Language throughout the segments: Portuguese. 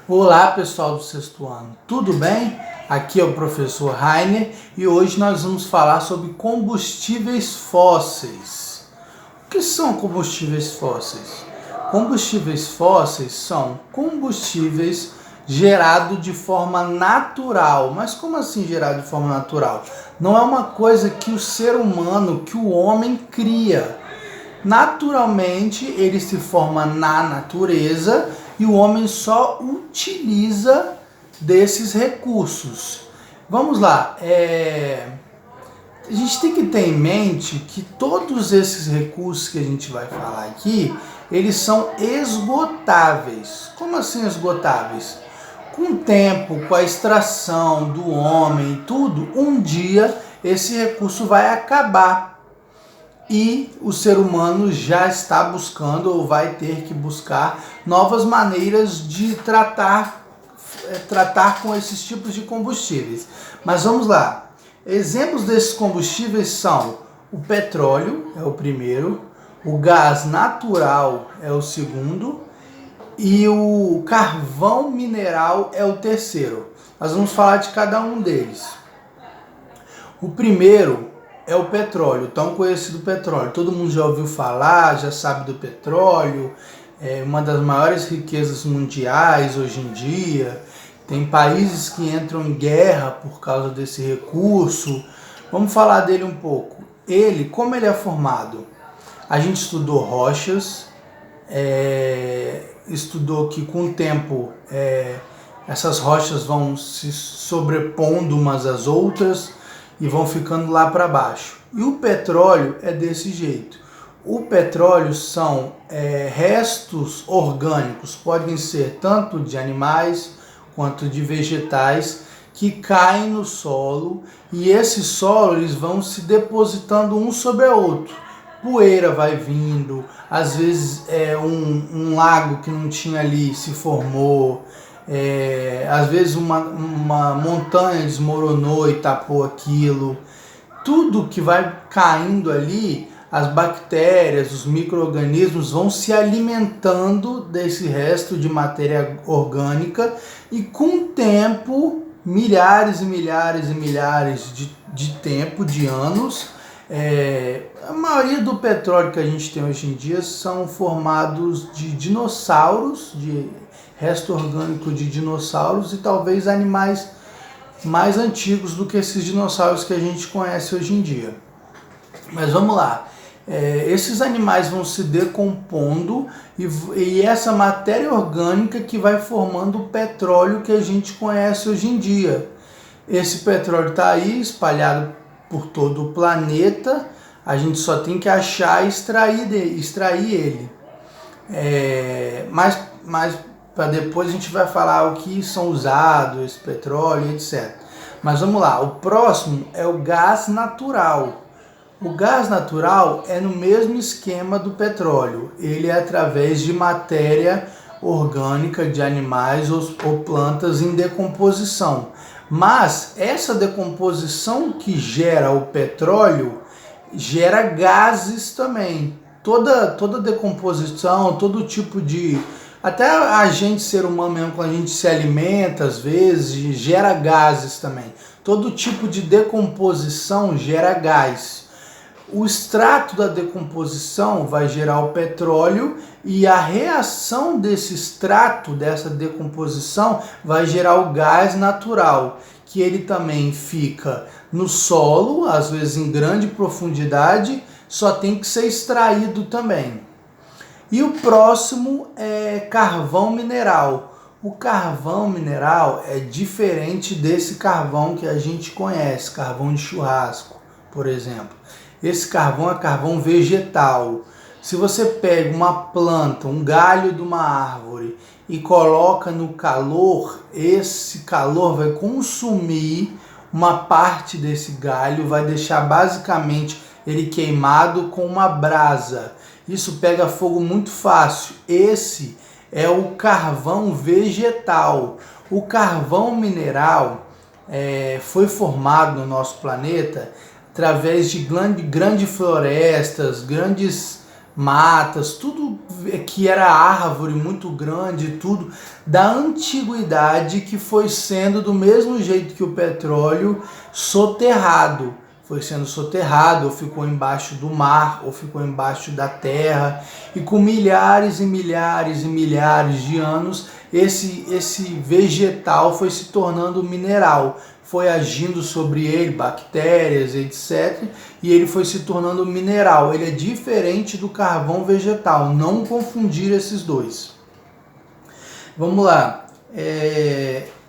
Olá pessoal do sexto ano, tudo bem? Aqui é o professor Rainer e hoje nós vamos falar sobre combustíveis fósseis. O que são combustíveis fósseis? Combustíveis fósseis são combustíveis gerados de forma natural. Mas como assim gerado de forma natural? Não é uma coisa que o ser humano, que o homem cria. Naturalmente ele se forma na natureza e o homem só utiliza desses recursos. Vamos lá, a gente tem que ter em mente que todos esses recursos que a gente vai falar aqui, eles são esgotáveis. Como assim esgotáveis? Com o tempo, com a extração do homem e tudo, um dia esse recurso vai acabar. E o ser humano já está buscando ou vai ter que buscar novas maneiras de tratar com esses tipos de combustíveis. Mas vamos lá. Exemplos desses combustíveis são o petróleo, é o primeiro, o gás natural é o segundo e o carvão mineral é o terceiro. Nós vamos falar de cada um deles. O primeiro é o petróleo, tão conhecido petróleo. Todo mundo já ouviu falar, já sabe do petróleo. É uma das maiores riquezas mundiais hoje em dia. Tem países que entram em guerra por causa desse recurso. Vamos falar dele um pouco. Como ele é formado? A gente estudou rochas, estudou que com o tempo essas rochas vão se sobrepondo umas às outras e vão ficando lá para baixo. E o petróleo é desse jeito. O petróleo são restos orgânicos, podem ser tanto de animais quanto de vegetais, que caem no solo e esse solo eles vão se depositando um sobre o outro. Poeira vai vindo, às vezes um lago que não tinha ali se formou, às vezes uma montanha desmoronou e tapou aquilo. Tudo que vai caindo ali, as bactérias, os micro-organismos vão se alimentando desse resto de matéria orgânica e com o tempo, milhares e milhares e milhares de anos, a maioria do petróleo que a gente tem hoje em dia são formados de dinossauros, de resto orgânico de dinossauros e talvez animais mais antigos do que esses dinossauros que a gente conhece hoje em dia. Mas vamos lá, esses animais vão se decompondo e essa matéria orgânica que vai formando o petróleo que a gente conhece hoje em dia. Esse petróleo está aí espalhado por todo o planeta, a gente só tem que achar e extrair ele. Mas para depois a gente vai falar o que são usados, esse petróleo, etc. Mas vamos lá, o próximo é o gás natural. O gás natural é no mesmo esquema do petróleo. Ele é através de matéria orgânica de animais ou plantas em decomposição. Mas essa decomposição que gera o petróleo gera gases também. Toda decomposição, todo tipo de... Até a gente, ser humano mesmo, quando a gente se alimenta, às vezes, gera gases também. Todo tipo de decomposição gera gás. O extrato da decomposição vai gerar o petróleo e a reação desse extrato, dessa decomposição, vai gerar o gás natural, que ele também fica no solo, às vezes em grande profundidade, só tem que ser extraído também. E o próximo é carvão mineral. O carvão mineral é diferente desse carvão que a gente conhece, carvão de churrasco, por exemplo. Esse carvão é carvão vegetal. Se você pega uma planta, um galho de uma árvore e coloca no calor, esse calor vai consumir uma parte desse galho, vai deixar basicamente ele queimado com uma brasa. Isso pega fogo muito fácil. Esse é o carvão vegetal. O carvão mineral foi formado no nosso planeta através de grandes florestas, grandes matas, tudo que era árvore muito grande, tudo da antiguidade que foi sendo do mesmo jeito que o petróleo soterrado. Foi sendo soterrado, ou ficou embaixo do mar, ou ficou embaixo da terra, e com milhares e milhares e milhares de anos, esse vegetal foi se tornando mineral, foi agindo sobre ele, bactérias, etc., e ele foi se tornando mineral. Ele é diferente do carvão vegetal, não confundir esses dois. Vamos lá,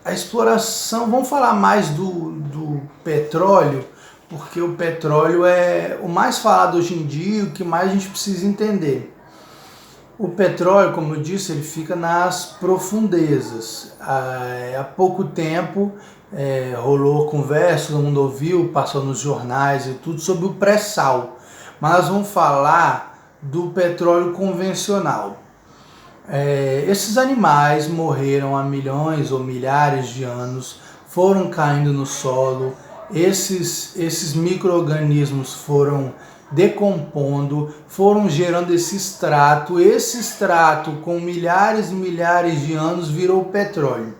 a exploração, vamos falar mais do petróleo, porque o petróleo é o mais falado hoje em dia, o que mais a gente precisa entender. O petróleo, como eu disse, ele fica nas profundezas. Há pouco tempo rolou conversa, todo mundo ouviu, passou nos jornais e tudo sobre o pré-sal. Mas nós vamos falar do petróleo convencional. Esses animais morreram há milhões ou milhares de anos, foram caindo no solo, esses micro-organismos foram decompondo, foram gerando esse extrato com milhares e milhares de anos virou petróleo.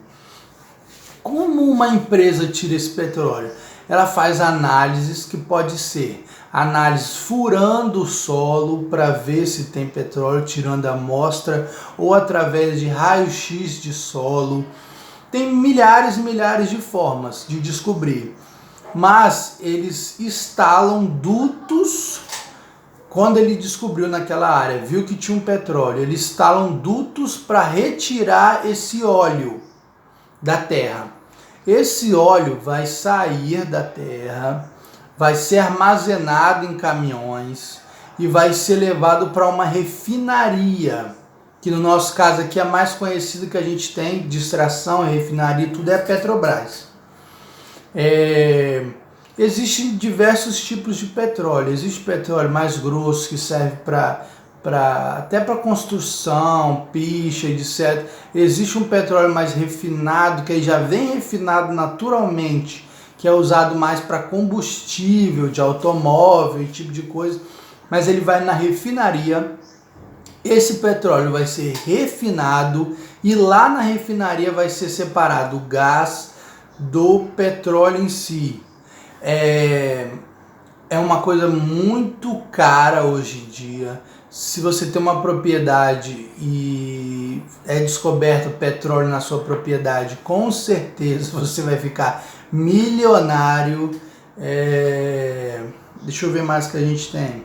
Como uma empresa tira esse petróleo? Ela faz análises que pode ser análises furando o solo para ver se tem petróleo, tirando a amostra, ou através de raio-x de solo. Tem milhares e milhares de formas de descobrir. Mas eles instalam dutos. Quando ele descobriu naquela área, viu que tinha um petróleo, eles instalam dutos para retirar esse óleo da terra. Esse óleo vai sair da terra, vai ser armazenado em caminhões e vai ser levado para uma refinaria, que no nosso caso aqui é a mais conhecida que a gente tem de extração, refinaria, tudo é a Petrobras. Existem diversos tipos de petróleo. Existe petróleo mais grosso que serve até para construção, picha, etc. Existe um petróleo mais refinado que já vem refinado naturalmente, que é usado mais para combustível de automóvel, esse tipo de coisa. Mas ele vai na refinaria, esse petróleo vai ser refinado e lá na refinaria vai ser separado o gás do petróleo em si. É uma coisa muito cara hoje em dia. Se você tem uma propriedade e é descoberto petróleo na sua propriedade, com certeza você vai ficar milionário. Deixa eu ver mais que a gente tem.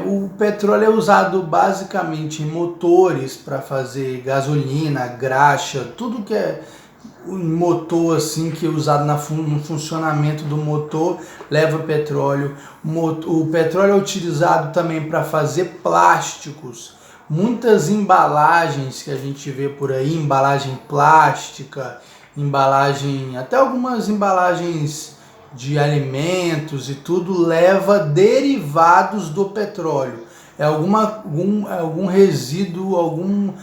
O petróleo é usado basicamente em motores para fazer gasolina, graxa, tudo que é um motor assim que é usado no funcionamento do motor leva petróleo. O petróleo é utilizado também para fazer plásticos. Muitas embalagens que a gente vê por aí, embalagem plástica, até algumas embalagens de alimentos e tudo, leva derivados do petróleo. É algum resíduo, algum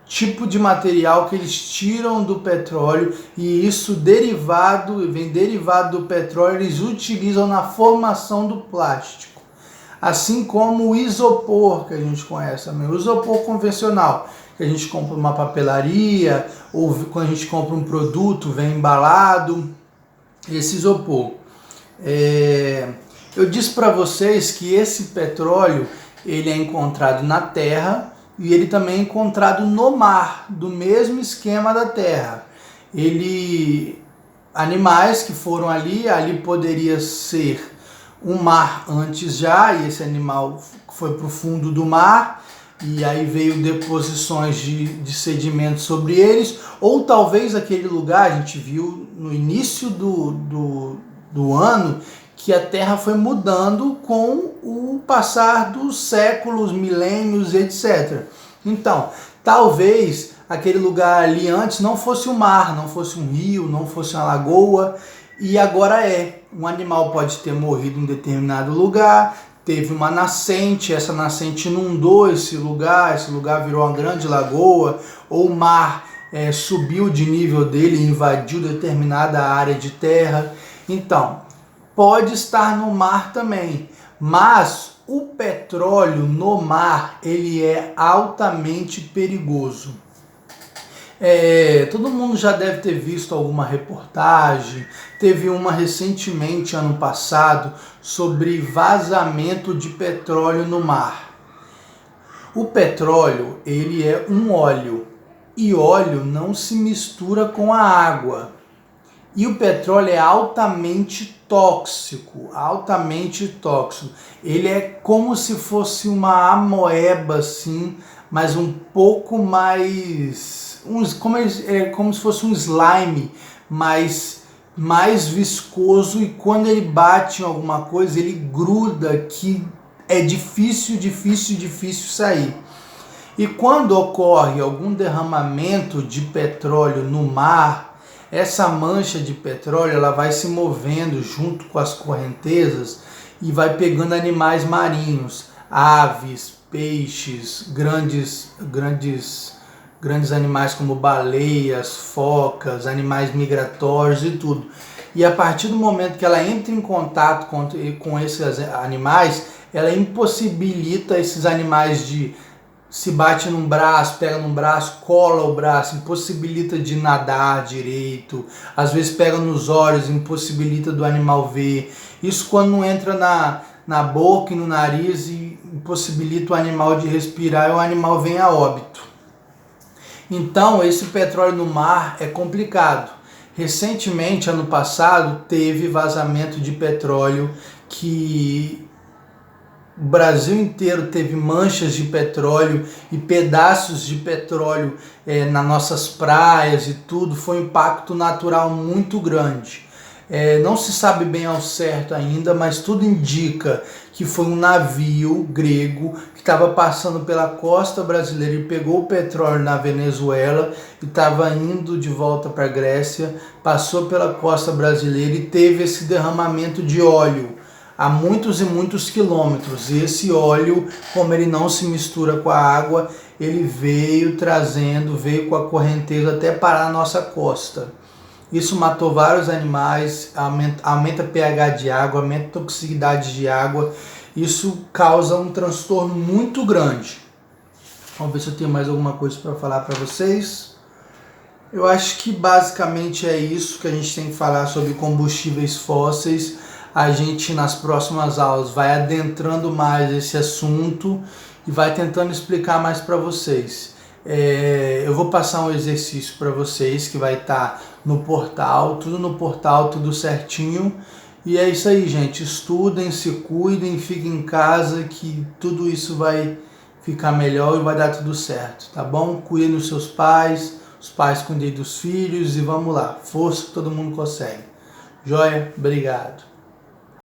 tipo de material que eles tiram do petróleo, e isso vem derivado do petróleo, eles utilizam na formação do plástico. Assim como o isopor, que a gente conhece também, o isopor convencional, que a gente compra uma papelaria, ou quando a gente compra um produto, vem embalado, esse isopor. Eu disse para vocês que esse petróleo ele é encontrado na terra, e ele também é encontrado no mar, do mesmo esquema da terra. Animais que foram ali poderia ser um mar antes já, e esse animal foi para o fundo do mar, e aí veio deposições de sedimentos sobre eles, ou talvez aquele lugar, a gente viu no início do ano, que a Terra foi mudando com o passar dos séculos, milênios, etc. Então, talvez aquele lugar ali antes não fosse um mar, não fosse um rio, não fosse uma lagoa, e agora é. Um animal pode ter morrido em determinado lugar, teve uma nascente, essa nascente inundou esse lugar virou uma grande lagoa, ou o mar subiu de nível dele e invadiu determinada área de terra. Então, pode estar no mar também, mas o petróleo no mar, ele é altamente perigoso. Todo mundo já deve ter visto alguma reportagem, teve uma recentemente, ano passado, sobre vazamento de petróleo no mar. O petróleo, ele é um óleo, e óleo não se mistura com a água. E o petróleo é altamente tóxico, altamente tóxico. Ele é como se fosse uma amoeba, assim, mas um pouco mais... como se fosse um slime, mais viscoso, e quando ele bate em alguma coisa, ele gruda, que é difícil sair. E quando ocorre algum derramamento de petróleo no mar, essa mancha de petróleo ela vai se movendo junto com as correntezas e vai pegando animais marinhos, aves, peixes, grandes animais como baleias, focas, animais migratórios e tudo. E a partir do momento que ela entra em contato com esses animais, ela impossibilita esses animais de... se bate num braço, pega num braço, cola o braço, impossibilita de nadar direito, às vezes pega nos olhos, impossibilita do animal ver. Isso quando não entra na boca e no nariz e impossibilita o animal de respirar, e o animal vem a óbito. Então esse petróleo no mar é complicado. Recentemente, ano passado, teve vazamento de petróleo que... o Brasil inteiro teve manchas de petróleo e pedaços de petróleo nas nossas praias e tudo. Foi um impacto natural muito grande. Não se sabe bem ao certo ainda, mas tudo indica que foi um navio grego que estava passando pela costa brasileira e pegou o petróleo na Venezuela e estava indo de volta para a Grécia, passou pela costa brasileira e teve esse derramamento de óleo a muitos e muitos quilômetros. E esse óleo, como ele não se mistura com a água, ele veio com a correnteza até parar a nossa costa. Isso matou vários animais, aumenta pH de água, aumenta a toxicidade de água. Isso causa um transtorno muito grande. Vamos ver se eu tenho mais alguma coisa para falar para vocês. Eu acho que basicamente é isso que a gente tem que falar sobre combustíveis fósseis. A gente nas próximas aulas vai adentrando mais esse assunto e vai tentando explicar mais para vocês. Eu vou passar um exercício para vocês que vai estar no portal, tudo certinho. E é isso aí, gente. Estudem, se cuidem, fiquem em casa, que tudo isso vai ficar melhor e vai dar tudo certo, tá bom? Cuidem dos seus pais, os pais cuidem dos filhos e vamos lá. Força que todo mundo consegue. Joia? Obrigado.